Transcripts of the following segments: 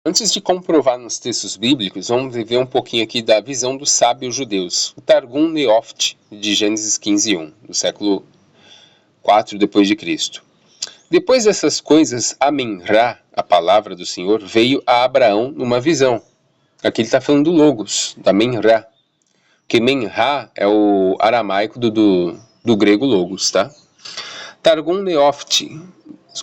Antes de comprovar nos textos bíblicos, vamos ver um pouquinho aqui da visão dos sábios judeus. O Targum Neoft, de Gênesis 15:1, do século 4 depois de Cristo. Depois dessas coisas, Amen-Ra, a palavra do Senhor, veio a Abraão numa visão. Aqui ele está falando do Logos, da Men-Ra. Porque Men-Ra é o aramaico do grego Logos, tá? Targum Neoft,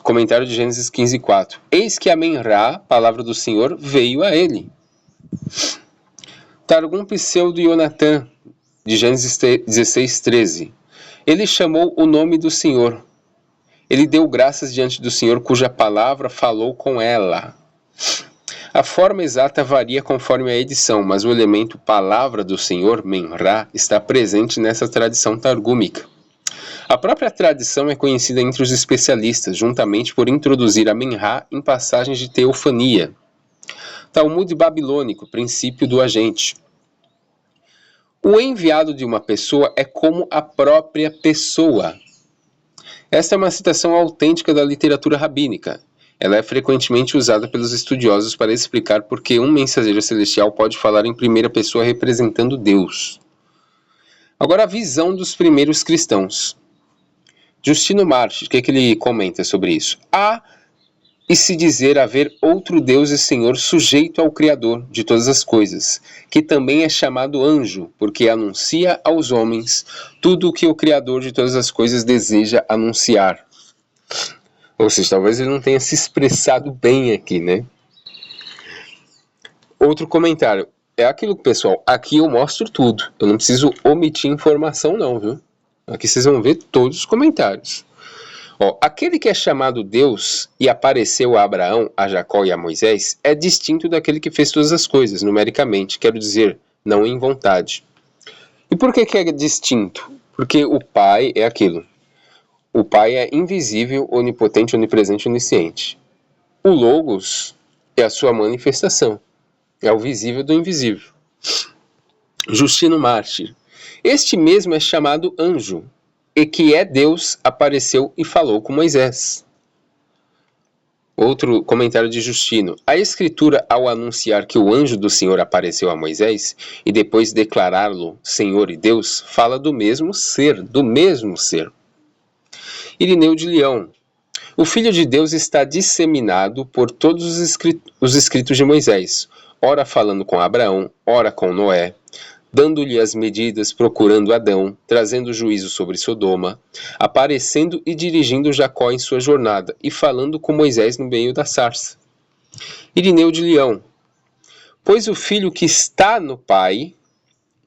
comentário de Gênesis 15:4. Eis que Amen-Ra, palavra do Senhor, veio a ele. Targum Pseudo Yonatan, de Gênesis 16:13. Ele chamou o nome do Senhor. Ele deu graças diante do Senhor, cuja palavra falou com ela. A forma exata varia conforme a edição, mas o elemento palavra do Senhor, Men-Ra, está presente nessa tradição targúmica. A própria tradição é conhecida entre os especialistas, juntamente por introduzir a Men-Ra em passagens de teofania. Talmud babilônico, princípio do agente. O enviado de uma pessoa é como a própria pessoa. Esta é uma citação autêntica da literatura rabínica. Ela é frequentemente usada pelos estudiosos para explicar por que um mensageiro celestial pode falar em primeira pessoa representando Deus. Agora, a visão dos primeiros cristãos. Justino Mártir, o que ele comenta sobre isso? Há e se dizer haver outro Deus e Senhor sujeito ao Criador de todas as coisas, que também é chamado anjo, porque anuncia aos homens tudo o que o Criador de todas as coisas deseja anunciar. Ou seja, talvez ele não tenha se expressado bem aqui, né? Outro comentário. É aquilo, pessoal, aqui eu mostro tudo. Eu não preciso omitir informação não, viu? Aqui vocês vão ver todos os comentários. Aquele que é chamado Deus e apareceu a Abraão, a Jacó e a Moisés é distinto daquele que fez todas as coisas, numericamente, quero dizer, não em vontade. E por que é distinto? Porque o Pai é aquilo. O Pai é invisível, onipotente, onipresente, onisciente. O Logos é a sua manifestação. É o visível do invisível. Justino Mártir. Este mesmo é chamado anjo, e que é Deus, apareceu e falou com Moisés. Outro comentário de Justino. A Escritura, ao anunciar que o anjo do Senhor apareceu a Moisés, e depois declará-lo Senhor e Deus, fala do mesmo ser, Irineu de Leão. O Filho de Deus está disseminado por todos os escritos de Moisés, ora falando com Abraão, ora com Noé, dando-lhe as medidas, procurando Adão, trazendo juízo sobre Sodoma, aparecendo e dirigindo Jacó em sua jornada, e falando com Moisés no meio da sarça. Irineu de Leão. Pois o filho que está no Pai,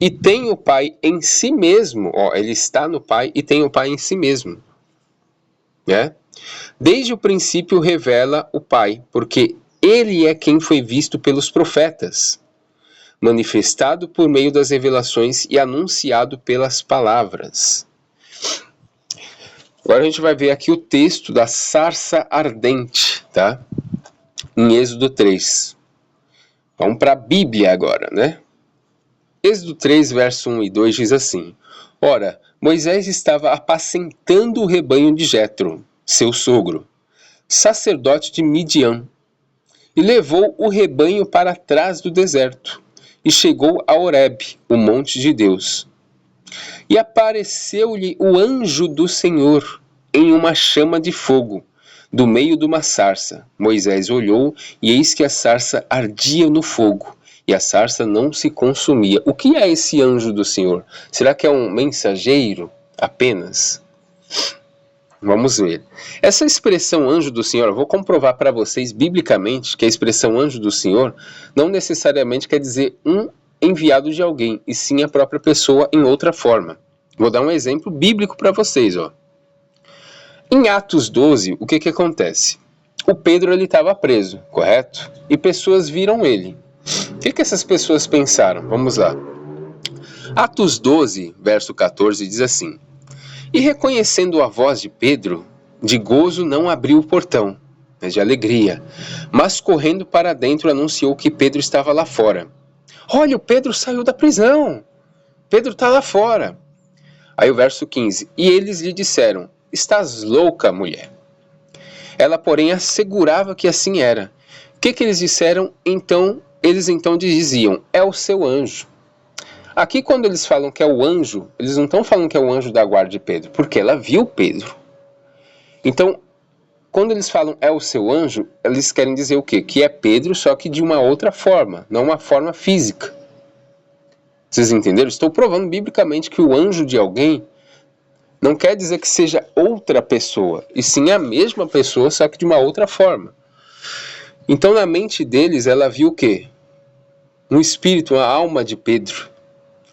e tem o Pai em si mesmo, ele está no Pai e tem o Pai em si mesmo. Né? Desde o princípio revela o Pai, porque ele é quem foi visto pelos profetas, manifestado por meio das revelações e anunciado pelas palavras. Agora a gente vai ver aqui o texto da sarça ardente, tá? Em Êxodo 3. Vamos para a Bíblia agora, né? Êxodo 3, verso 1 e 2 diz assim: Ora, Moisés estava apacentando o rebanho de Jetro, seu sogro, sacerdote de Midian, e levou o rebanho para trás do deserto, e chegou a Horebe, o monte de Deus. E apareceu-lhe o anjo do Senhor em uma chama de fogo, do meio de uma sarça. Moisés olhou, e eis que a sarça ardia no fogo, e a sarça não se consumia. O que é esse anjo do Senhor? Será que é um mensageiro apenas? Vamos ver. Essa expressão anjo do Senhor, eu vou comprovar para vocês biblicamente que a expressão anjo do Senhor não necessariamente quer dizer um enviado de alguém, e sim a própria pessoa em outra forma. Vou dar um exemplo bíblico para vocês. Em Atos 12, o que acontece? O Pedro estava preso, correto? E pessoas viram ele. O que essas pessoas pensaram? Vamos lá. Atos 12, verso 14, diz assim: E reconhecendo a voz de Pedro, de gozo não abriu o portão, mas de alegria, mas correndo para dentro anunciou que Pedro estava lá fora. Olha, o Pedro saiu da prisão, Pedro está lá fora. Aí o verso 15, e eles lhe disseram, estás louca, mulher? Ela, porém, assegurava que assim era. que eles disseram? Eles então diziam, é o seu anjo. Aqui quando eles falam que é o anjo, eles não estão falando que é o anjo da guarda de Pedro, porque ela viu Pedro. Então, quando eles falam é o seu anjo, eles querem dizer o quê? Que é Pedro, só que de uma outra forma, não uma forma física. Vocês entenderam? Estou provando biblicamente que o anjo de alguém não quer dizer que seja outra pessoa, e sim a mesma pessoa, só que de uma outra forma. Então, na mente deles, ela viu o quê? Um espírito, uma alma de Pedro.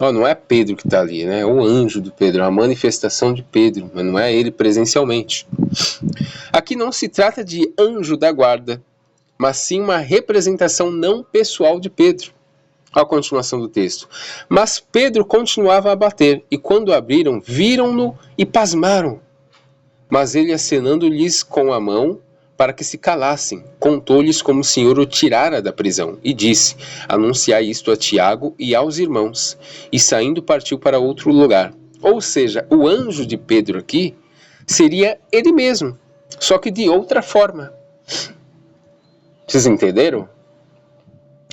Não é Pedro que está ali, né? É o anjo de Pedro, a manifestação de Pedro, mas não é ele presencialmente. Aqui não se trata de anjo da guarda, mas sim uma representação não pessoal de Pedro. A continuação do texto. Mas Pedro continuava a bater, e quando abriram, viram-no e pasmaram. Mas ele, acenando-lhes com a mão, para que se calassem, contou-lhes como o Senhor o tirara da prisão, e disse, anunciai isto a Tiago e aos irmãos, e saindo partiu para outro lugar. Ou seja, o anjo de Pedro aqui seria ele mesmo, só que de outra forma. Vocês entenderam?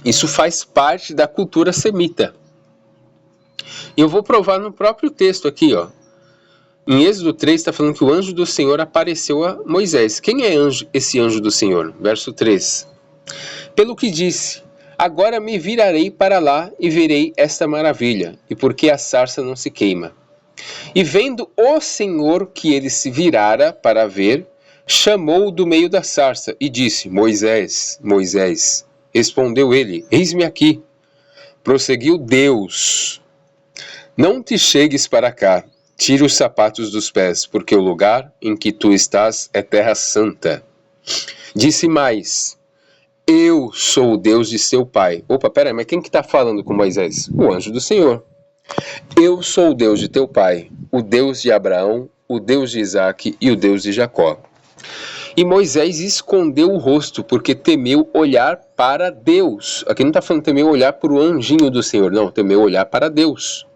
Isso faz parte da cultura semita. E eu vou provar no próprio texto aqui, ó. Em Êxodo 3 está falando que o anjo do Senhor apareceu a Moisés. Quem é esse anjo do Senhor? Verso 3. Pelo que disse, agora me virarei para lá e verei esta maravilha, e por que a sarça não se queima. E vendo o Senhor que ele se virara para ver, chamou-o do meio da sarça e disse, Moisés, Moisés. Respondeu ele, eis-me aqui. Prosseguiu Deus, não te chegues para cá, tire os sapatos dos pés, porque o lugar em que tu estás é terra santa. Disse mais, eu sou o Deus de seu pai. Opa, peraí, mas quem que está falando com Moisés? O anjo do Senhor. Eu sou o Deus de teu pai, o Deus de Abraão, o Deus de Isaque e o Deus de Jacó. E Moisés escondeu o rosto, porque temeu olhar para Deus. Aqui não está falando temeu olhar para o anjinho do Senhor, não, temeu olhar para Deus.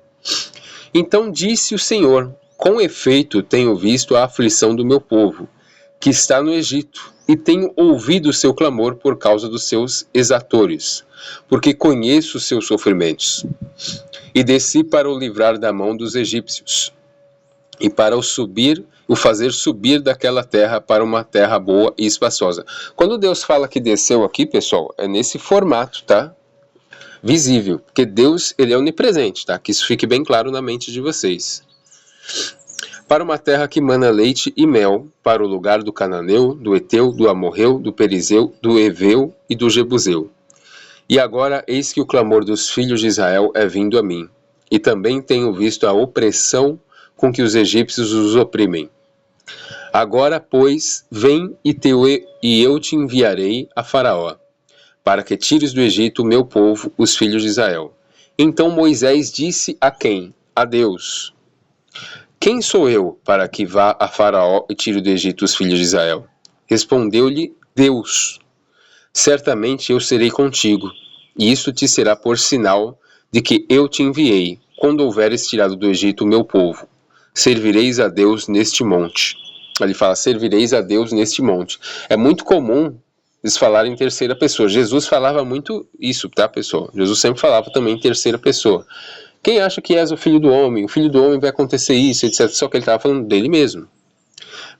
Então disse o Senhor, com efeito tenho visto a aflição do meu povo, que está no Egito, e tenho ouvido o seu clamor por causa dos seus exatores, porque conheço os seus sofrimentos. E desci para o livrar da mão dos egípcios, e para o fazer subir daquela terra para uma terra boa e espaçosa. Quando Deus fala que desceu aqui, pessoal, é nesse formato, tá? Visível, porque Deus, ele é onipresente, tá? Que isso fique bem claro na mente de vocês. Para uma terra que mana leite e mel, para o lugar do cananeu, do eteu, do amorreu, do perizeu, do eveu e do jebuseu. E agora eis que o clamor dos filhos de Israel é vindo a mim, e também tenho visto a opressão com que os egípcios os oprimem. Agora, pois, vem e eu te enviarei a Faraó, para que tires do Egito o meu povo, os filhos de Israel. Então Moisés disse a quem? A Deus. Quem sou eu para que vá a Faraó e tire do Egito os filhos de Israel? Respondeu-lhe Deus. Certamente eu serei contigo, e isto te será por sinal de que eu te enviei, quando houveres tirado do Egito o meu povo. Servireis a Deus neste monte. Ele fala, servireis a Deus neste monte. É muito comum eles falarem em terceira pessoa. Jesus falava muito isso, tá, pessoal? Jesus sempre falava também em terceira pessoa. Quem acha que és o filho do homem? O filho do homem vai acontecer isso, etc. Só que ele estava falando dele mesmo.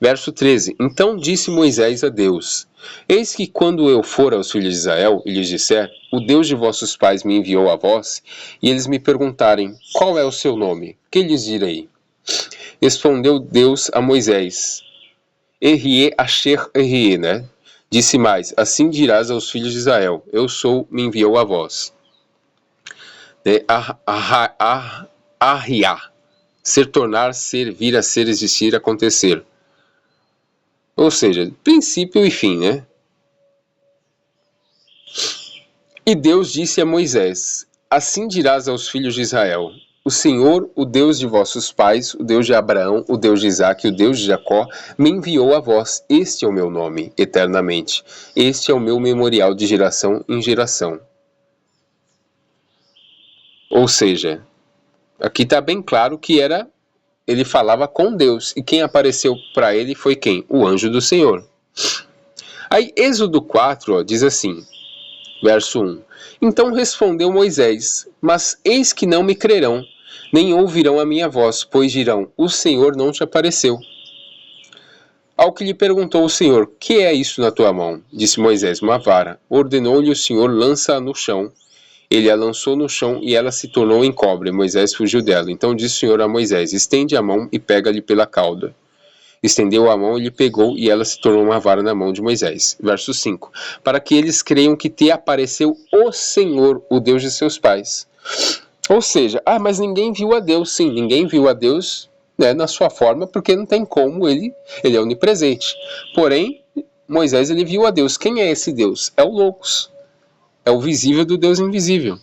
Verso 13. Então disse Moisés a Deus, eis que quando eu for aos filhos de Israel e lhes disser, o Deus de vossos pais me enviou a vós, e eles me perguntarem, qual é o seu nome? Que lhes direi? Respondeu Deus a Moisés, Errie Asher Errie, né? Disse mais, assim dirás aos filhos de Israel, eu sou, me enviou a vós. Arriar, ser, tornar, ser, vir a ser, existir, acontecer. Ou seja, princípio e fim, né? E Deus disse a Moisés, assim dirás aos filhos de Israel, o Senhor, o Deus de vossos pais, o Deus de Abraão, o Deus de Isaque, o Deus de Jacó, me enviou a vós. Este é o meu nome, eternamente. Este é o meu memorial de geração em geração. Ou seja, aqui está bem claro que ele falava com Deus. E quem apareceu para ele foi quem? O anjo do Senhor. Aí, Êxodo 4, ó, diz assim, verso 1. Então respondeu Moisés, mas eis que não me crerão, nem ouvirão a minha voz, pois dirão, o Senhor não te apareceu. Ao que lhe perguntou o Senhor, que é isso na tua mão? Disse Moisés, uma vara. Ordenou-lhe o Senhor, lança-a no chão. Ele a lançou no chão e ela se tornou em cobre. Moisés fugiu dela. Então disse o Senhor a Moisés, estende a mão e pega-lhe pela cauda. Estendeu a mão e lhe pegou, e ela se tornou uma vara na mão de Moisés. Verso 5. Para que eles creiam que te apareceu o Senhor, o Deus de seus pais. Ou seja, mas ninguém viu a Deus. Sim, ninguém viu a Deus, né, na sua forma, porque não tem como, ele é onipresente. Porém, Moisés ele viu a Deus. Quem é esse Deus? É o Logos. É o visível do Deus invisível.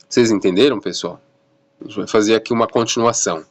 Vocês entenderam, pessoal? A gente vai fazer aqui uma continuação.